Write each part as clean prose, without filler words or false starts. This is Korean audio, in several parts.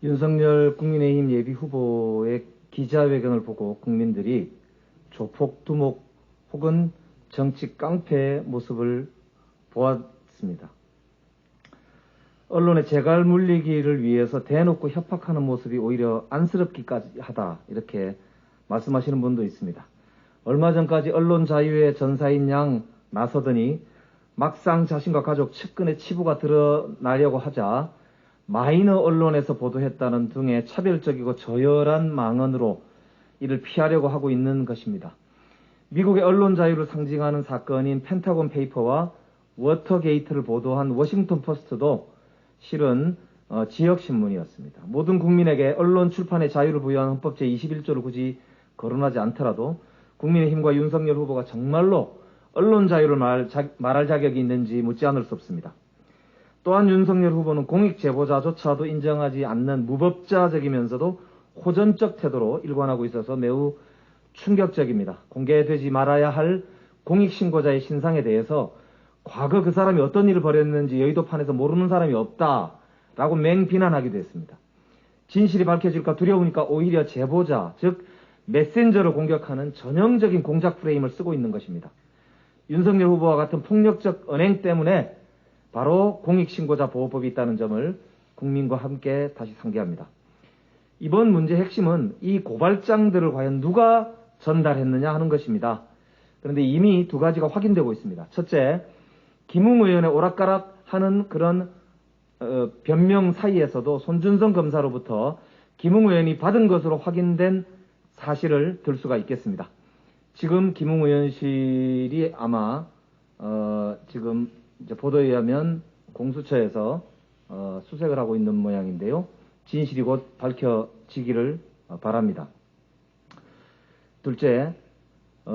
윤석열 국민의힘 예비후보의 기자회견을 보고 국민들이 조폭, 두목 혹은 정치 깡패의 모습을 보았습니다. 언론의 재갈 물리기를 위해서 대놓고 협박하는 모습이 오히려 안쓰럽기까지 하다, 이렇게 말씀하시는 분도 있습니다. 얼마 전까지 언론 자유의 전사인 양 나서더니 막상 자신과 가족 측근의 치부가 드러나려고 하자 마이너 언론에서 보도했다는 등의 차별적이고 저열한 망언으로 이를 피하려고 하고 있는 것입니다. 미국의 언론 자유를 상징하는 사건인 펜타곤 페이퍼와 워터게이트를 보도한 워싱턴 포스트도 실은 지역신문이었습니다. 모든 국민에게 언론 출판의 자유를 부여한 헌법 제21조를 굳이 거론하지 않더라도 국민의힘과 윤석열 후보가 정말로 언론 자유를 말할 자격이 있는지 묻지 않을 수 없습니다. 또한 윤석열 후보는 공익 제보자조차도 인정하지 않는 무법자적이면서도 호전적 태도로 일관하고 있어서 매우 충격적입니다. 공개되지 말아야 할 공익신고자의 신상에 대해서 과거 그 사람이 어떤 일을 벌였는지 여의도판에서 모르는 사람이 없다라고 맹비난하기도 했습니다. 진실이 밝혀질까 두려우니까 오히려 제보자, 즉 메신저를 공격하는 전형적인 공작 프레임을 쓰고 있는 것입니다. 윤석열 후보와 같은 폭력적 언행 때문에 바로 공익신고자 보호법이 있다는 점을 국민과 함께 다시 상기합니다. 이번 문제의 핵심은 이 고발장들을 과연 누가 전달했느냐 하는 것입니다. 그런데 이미 두 가지가 확인되고 있습니다. 첫째, 김웅 의원의 오락가락하는 그런 변명 사이에서도 손준성 검사로부터 김웅 의원이 받은 것으로 확인된 사실을 들 수가 있겠습니다. 지금 김웅 의원실이 아마 지금 이제 보도에 의하면 공수처에서 수색을 하고 있는 모양인데요. 진실이 곧 밝혀지기를 바랍니다. 둘째,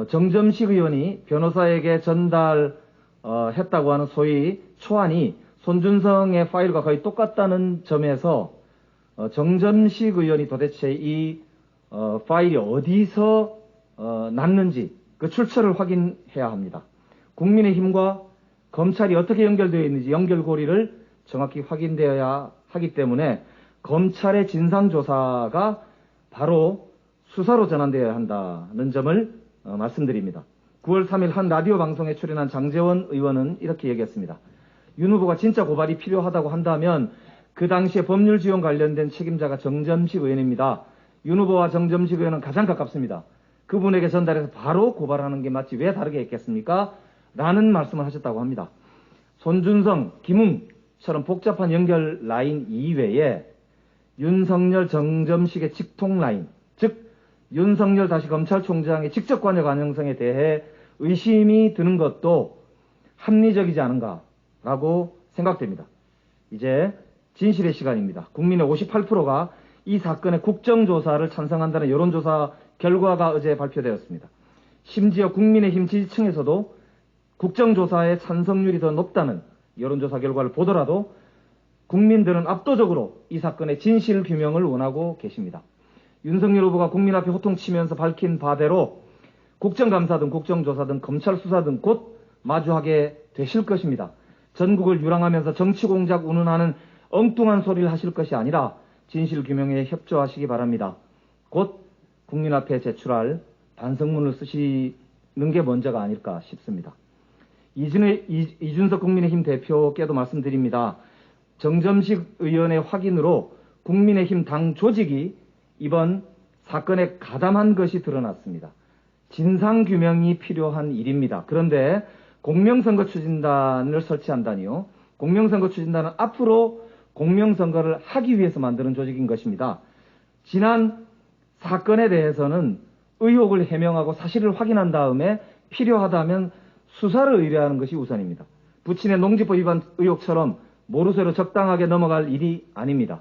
정점식 의원이 변호사에게 전달했다고 하는 소위 초안이 손준성의 파일과 거의 똑같다는 점에서 정점식 의원이 도대체 이 파일이 어디서 났는지 그 출처를 확인해야 합니다. 국민의힘과 검찰이 어떻게 연결되어 있는지 연결고리를 정확히 확인되어야 하기 때문에 검찰의 진상조사가 바로 수사로 전환되어야 한다는 점을 말씀드립니다. 9월 3일 한 라디오 방송에 출연한 장제원 의원은 이렇게 얘기했습니다. 윤 후보가 진짜 고발이 필요하다고 한다면 그 당시에 법률 지원 관련된 책임자가 정점식 의원입니다. 윤 후보와 정점식 의원은 가장 가깝습니다. 그분에게 전달해서 바로 고발하는 게 맞지 왜 다르게 했겠습니까? 라는 말씀을 하셨다고 합니다. 손준성, 김웅처럼 복잡한 연결 라인 이외에 윤석열, 정점식의 직통 라인, 즉 윤석열 다시 검찰총장의 직접 관여 가능성에 대해 의심이 드는 것도 합리적이지 않은가라고 생각됩니다. 이제 진실의 시간입니다. 국민의 58%가 이 사건의 국정조사를 찬성한다는 여론조사 결과가 어제 발표되었습니다. 심지어 국민의힘 지지층에서도 국정조사의 찬성률이 더 높다는 여론조사 결과를 보더라도 국민들은 압도적으로 이 사건의 진실 규명을 원하고 계십니다. 윤석열 후보가 국민 앞에 호통치면서 밝힌 바대로 국정감사든 국정조사든 검찰 수사든 곧 마주하게 되실 것입니다. 전국을 유랑하면서 정치공작 운운하는 엉뚱한 소리를 하실 것이 아니라 진실 규명에 협조하시기 바랍니다. 곧 국민 앞에 제출할 반성문을 쓰시는 게 먼저가 아닐까 싶습니다. 이준석 국민의힘 대표께도 말씀드립니다. 정점식 의원의 확인으로 국민의힘 당 조직이 이번 사건에 가담한 것이 드러났습니다. 진상규명이 필요한 일입니다. 그런데 공명선거 추진단을 설치한다니요. 공명선거 추진단은 앞으로 공명선거를 하기 위해서 만드는 조직인 것입니다. 지난 사건에 대해서는 의혹을 해명하고 사실을 확인한 다음에 필요하다면 수사를 의뢰하는 것이 우선입니다. 부친의 농지법 위반 의혹처럼 모르쇠로 적당하게 넘어갈 일이 아닙니다.